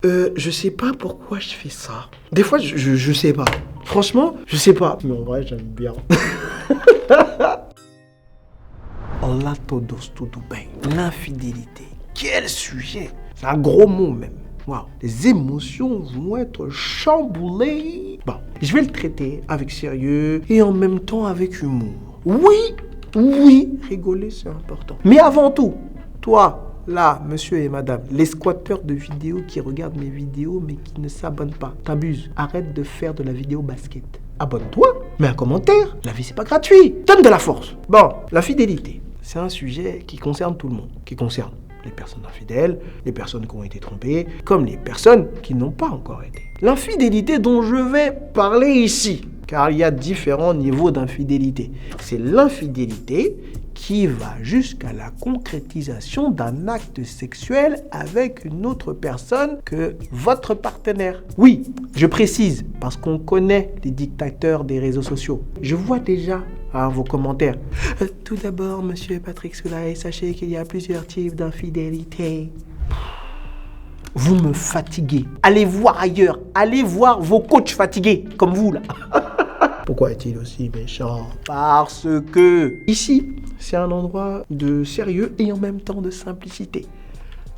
Je sais pas pourquoi je fais ça. Des fois, je sais pas. Franchement, je sais pas. Mais en vrai, j'aime bien. Olá todos, tudo bem? L'infidélité. Quel sujet! C'est un gros mot même. Waouh! Les émotions vont être chamboulées. Bon, je vais le traiter avec sérieux et en même temps avec humour. Oui, rigoler c'est important. Mais avant tout, toi, là, monsieur et madame, les squatteurs de vidéos qui regardent mes vidéos mais qui ne s'abonnent pas, t'abuses. Arrête de faire de la vidéo basket. Abonne-toi, mets un commentaire. La vie, c'est pas gratuit. Donne de la force. Bon, la fidélité, c'est un sujet qui concerne tout le monde. Qui concerne les personnes infidèles, les personnes qui ont été trompées, comme les personnes qui n'ont pas encore été. L'infidélité dont je vais parler ici, car il y a différents niveaux d'infidélité. C'est l'infidélité qui va jusqu'à la concrétisation d'un acte sexuel avec une autre personne que votre partenaire. Oui, je précise, parce qu'on connaît les dictateurs des réseaux sociaux. Je vois déjà vos commentaires. Tout d'abord, monsieur Patrick Soulaye, sachez qu'il y a plusieurs types d'infidélité. Vous me fatiguez. Allez voir ailleurs. Allez voir vos coachs fatigués, comme vous là. Pourquoi est-il aussi méchant? Parce que ici, c'est un endroit de sérieux et en même temps de simplicité.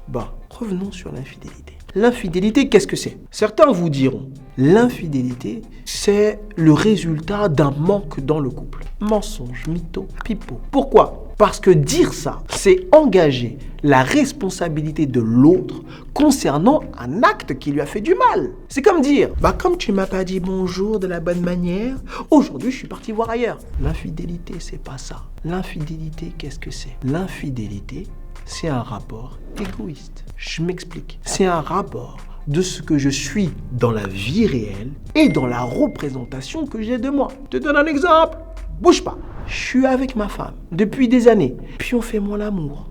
Bon, revenons sur l'infidélité. L'infidélité, qu'est-ce que c'est? Certains vous diront, l'infidélité, c'est le résultat d'un manque dans le couple. Mensonge, mytho, pipeau. Pourquoi? Parce que dire ça, c'est engager la responsabilité de l'autre concernant un acte qui lui a fait du mal. C'est comme dire, comme tu m'as pas dit bonjour de la bonne manière, aujourd'hui je suis parti voir ailleurs. L'infidélité, c'est pas ça. L'infidélité, qu'est-ce que c'est? L'infidélité, c'est un rapport égoïste. Je m'explique. C'est un rapport de ce que je suis dans la vie réelle et dans la représentation que j'ai de moi. Je te donne un exemple. Bouge pas. Je suis avec ma femme depuis des années. Puis on fait mon amour.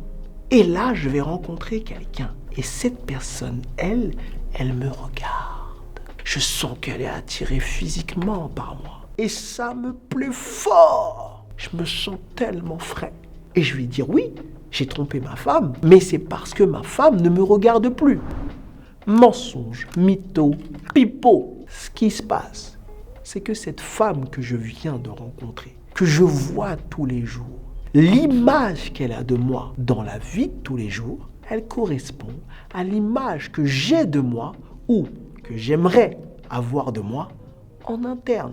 Et là, je vais rencontrer quelqu'un. Et cette personne, elle me regarde. Je sens qu'elle est attirée physiquement par moi. Et ça me plaît fort. Je me sens tellement frais. Et je vais dire oui, j'ai trompé ma femme, mais c'est parce que ma femme ne me regarde plus. Mensonge, mytho, pipeau. Ce qui se passe, c'est que cette femme que je viens de rencontrer, que je vois tous les jours, l'image qu'elle a de moi dans la vie de tous les jours, elle correspond à l'image que j'ai de moi ou que j'aimerais avoir de moi en interne.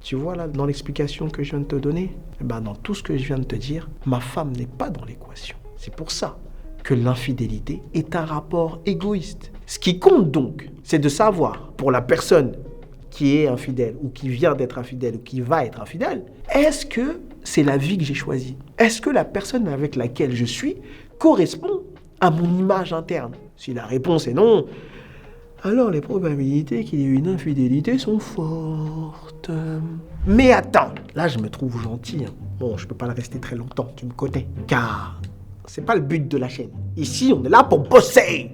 Tu vois là, dans l'explication que je viens de te donner, dans tout ce que je viens de te dire, ma femme n'est pas dans l'équation. C'est pour ça que l'infidélité est un rapport égoïste. Ce qui compte donc, c'est de savoir, pour la personne qui est infidèle ou qui vient d'être infidèle ou qui va être infidèle, est-ce que c'est la vie que j'ai choisie? Est-ce que la personne avec laquelle je suis correspond à mon image interne? Si la réponse est non, alors les probabilités qu'il y ait une infidélité sont fortes. Mais attends, là je me trouve gentil. Bon, je peux pas le rester très longtemps, tu me connais. Car c'est pas le but de la chaîne. Ici, on est là pour bosser.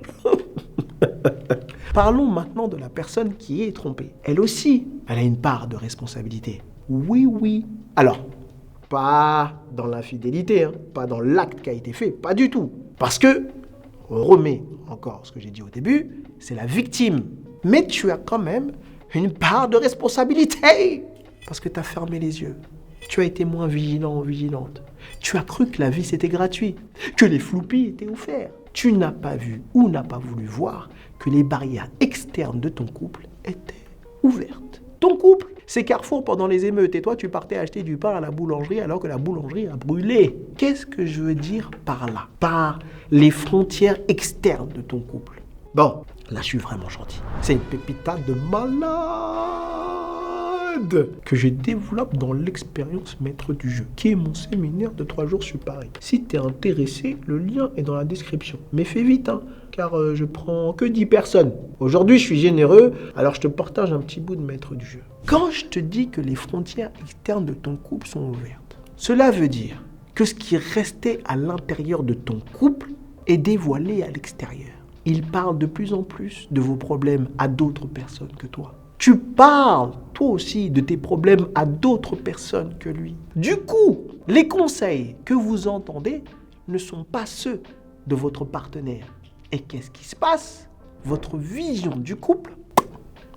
Parlons maintenant de la personne qui est trompée. Elle aussi, elle a une part de responsabilité. Oui. Alors, pas dans l'infidélité, pas dans l'acte qui a été fait, pas du tout. Parce que, on remet encore ce que j'ai dit au début, c'est la victime. Mais tu as quand même une part de responsabilité. Parce que tu as fermé les yeux. Tu as été moins vigilant ou vigilante. Tu as cru que la vie c'était gratuit, que les floupis étaient offerts. Tu n'as pas vu ou n'as pas voulu voir que les barrières externes de ton couple étaient ouvertes. Ton couple, c'est Carrefour pendant les émeutes et toi tu partais acheter du pain à la boulangerie alors que la boulangerie a brûlé. Qu'est-ce que je veux dire par là? Par les frontières externes de ton couple. Bon, là je suis vraiment gentil. C'est une pépita de malade que je développe dans l'expérience maître du jeu, qui est mon séminaire de 3 jours sur Paris. Si t'es intéressé, le lien est dans la description. Mais fais vite, car je prends que 10 personnes. Aujourd'hui, je suis généreux, alors je te partage un petit bout de maître du jeu. Quand je te dis que les frontières externes de ton couple sont ouvertes, cela veut dire que ce qui restait à l'intérieur de ton couple est dévoilé à l'extérieur. Il parle de plus en plus de vos problèmes à d'autres personnes que toi. Tu parles, toi aussi, de tes problèmes à d'autres personnes que lui. Du coup, les conseils que vous entendez ne sont pas ceux de votre partenaire. Et qu'est-ce qui se passe? votre vision du couple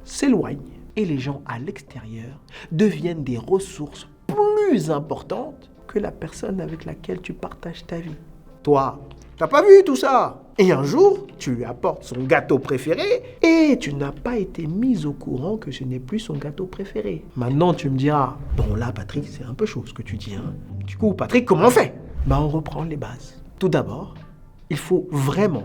s'éloigne et les gens à l'extérieur deviennent des ressources plus importantes que la personne avec laquelle tu partages ta vie. Toi, t'as pas vu tout ça? Et un jour, tu lui apportes son gâteau préféré et tu n'as pas été mise au courant que ce n'est plus son gâteau préféré. Maintenant, tu me diras, bon là, Patrick, c'est un peu chaud ce que tu dis. Hein. Du coup, Patrick, comment on fait? On reprend les bases. Tout d'abord, il faut vraiment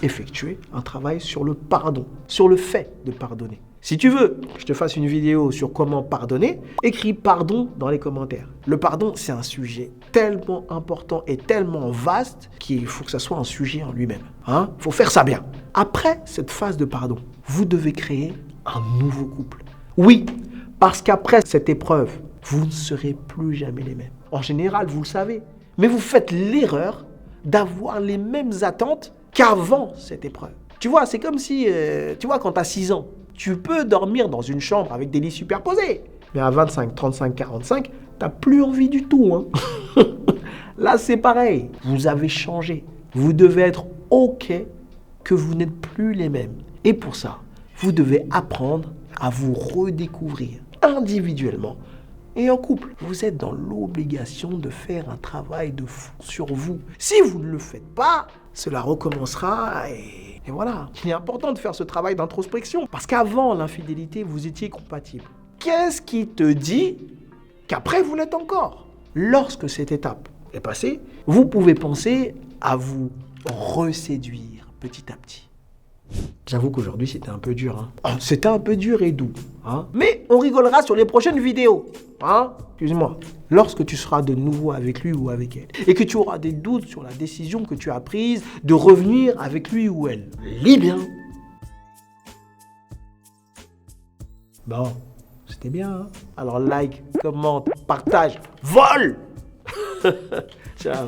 effectuer un travail sur le pardon, sur le fait de pardonner. Si tu veux que je te fasse une vidéo sur comment pardonner, écris pardon dans les commentaires. Le pardon, c'est un sujet tellement important et tellement vaste qu'il faut que ça soit un sujet en lui-même. Il faut faire ça bien. Après cette phase de pardon, vous devez créer un nouveau couple. Oui, parce qu'après cette épreuve, vous ne serez plus jamais les mêmes. En général, vous le savez, mais vous faites l'erreur d'avoir les mêmes attentes qu'avant cette épreuve. Tu vois, c'est comme si, quand tu as 6 ans, tu peux dormir dans une chambre avec des lits superposés. Mais à 25, 35, 45, t'as plus envie du tout. Hein. Là, c'est pareil. Vous avez changé. Vous devez être OK que vous n'êtes plus les mêmes. Et pour ça, vous devez apprendre à vous redécouvrir individuellement et en couple. Vous êtes dans l'obligation de faire un travail de fou sur vous. Si vous ne le faites pas, cela recommencera et voilà. Il est important de faire ce travail d'introspection parce qu'avant l'infidélité, vous étiez compatibles. Qu'est-ce qui te dit qu'après vous l'êtes encore? Lorsque cette étape est passée, vous pouvez penser à vous reséduire petit à petit. J'avoue qu'aujourd'hui, c'était un peu dur. C'était un peu dur et doux. Mais on rigolera sur les prochaines vidéos. Excuse-moi. Lorsque tu seras de nouveau avec lui ou avec elle et que tu auras des doutes sur la décision que tu as prise de revenir avec lui ou elle, lis bien. Bon, c'était bien. Alors like, commente, partage, vole. Ciao.